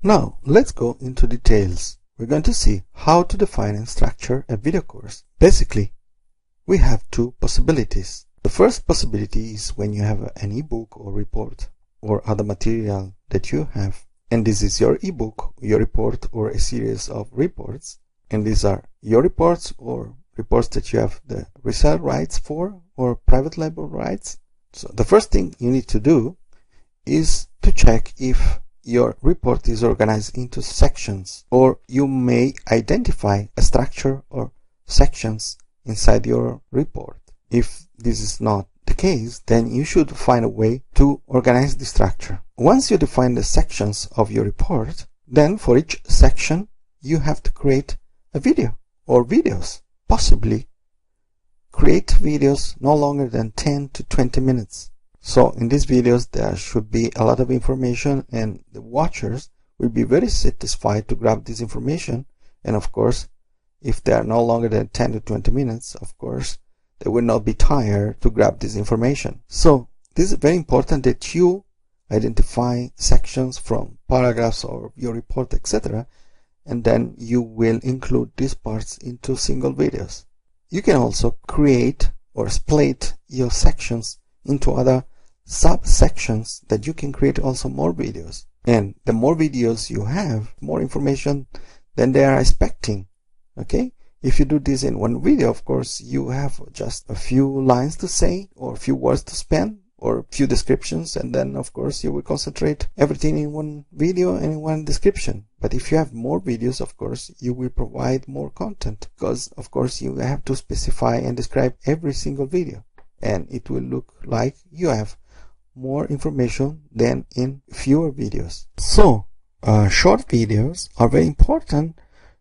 Now, let's go into details. We're going to see how to define and structure a video course. Basically, we have two possibilities. The first possibility is when you have an ebook or report or other material that you have, and this is your ebook, your report, or a series of reports, and these are your reports or reports that you have the resale rights for or private label rights. So the first thing you need to do is to check if your report is organized into sections, or you may identify a structure or sections inside your report. If this is not the case, then you should find a way to organize the structure. Once you define the sections of your report, then for each section you have to create a video or videos. Possibly create videos no longer than 10 to 20 minutes. So in these videos there should be a lot of information, and the watchers will be very satisfied to grab this information. And of course, if they are no longer than 10 to 20 minutes, of course, they will not be tired to grab this information. So this is very important that you identify sections from paragraphs or your report, etc. And then you will include these parts into single videos. You can also create or split your sections into other subsections that you can create also more videos. And the more videos you have, more information than they are expecting. Okay? If you do this in one video, of course, you have just a few lines to say or a few words to spend or a few descriptions, and then of course you will concentrate everything in one video and in one description. But if you have more videos, of course, you will provide more content, because of course you have to specify and describe every single video, and it will look like you have more information than in fewer videos. So short videos are very important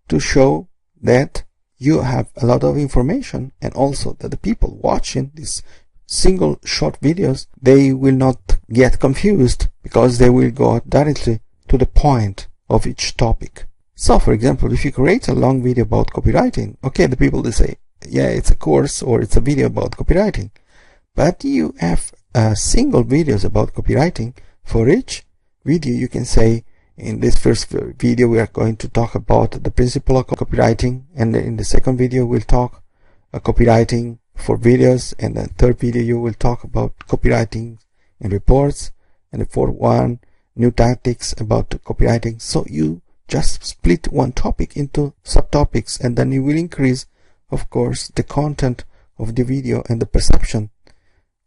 to show that you have a lot of information, and also that the people watching these single short videos, they will not get confused, because they will go directly to the point of each topic. So for example, if you create a long video about copywriting, okay, the people, they say, yeah, it's a course or it's a video about copywriting. But you have single videos about copywriting. For each video you can say, in this first video we are going to talk about the principle of copywriting, and in the second video we'll talk copywriting for videos, and the third video you will talk about copywriting in reports, and the fourth one, new tactics about copywriting. So you just split one topic into subtopics, and then you will increase, of course, the content of the video and the perception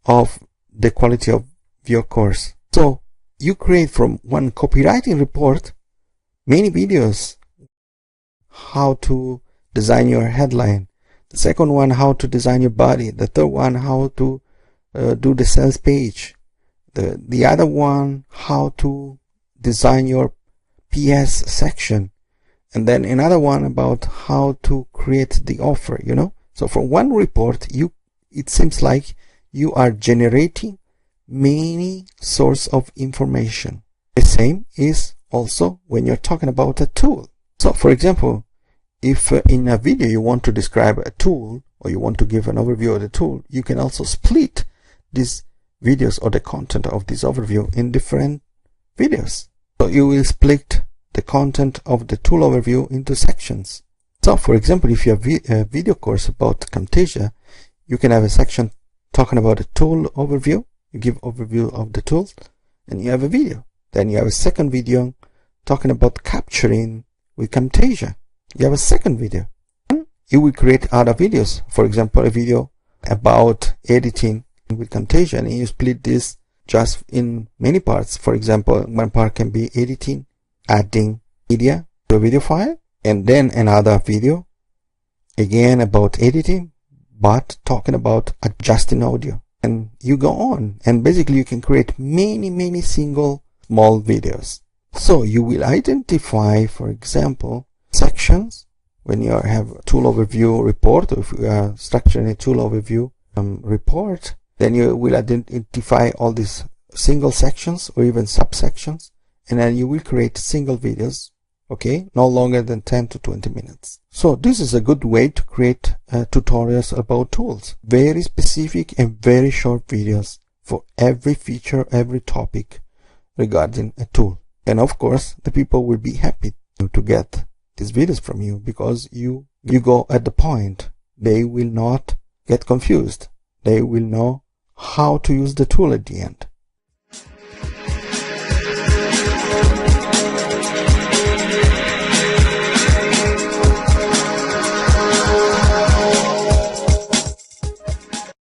of the quality of your course. So you create from one copywriting report many videos: how to design your headline, the second one how to design your body, the third one how to do the sales page, the other one how to design your PS section, and then another one about how to create the offer, you know. So from one report, it seems like you are generating many sources of information. The same is also when you're talking about a tool. So for example, if in a video you want to describe a tool, or you want to give an overview of the tool, you can also split these videos or the content of this overview in different videos. So you will split the content of the tool overview into sections. So for example, if you have a video course about Camtasia, you can have a section talking about a tool overview. You give overview of the tools, and you have a video. Then you have a second video talking about capturing with Camtasia. You have a second video. You will create other videos. For example, a video about editing with Camtasia, and you split this just in many parts. For example, one part can be editing, adding media to a video file, and then another video again about editing, but talking about adjusting audio. And you go on, and basically you can create many single small videos. So you will identify, for example, sections when you have a tool overview report, or if you are structuring a tool overview report, then you will identify all these single sections or even subsections, and then you will create single videos, okay, no longer than 10 to 20 minutes. So this is a good way to create tutorials about tools. Very specific and very short videos for every feature, every topic regarding a tool. And of course, the people will be happy to get these videos from you because you go at the point. They will not get confused. They will know how to use the tool at the end.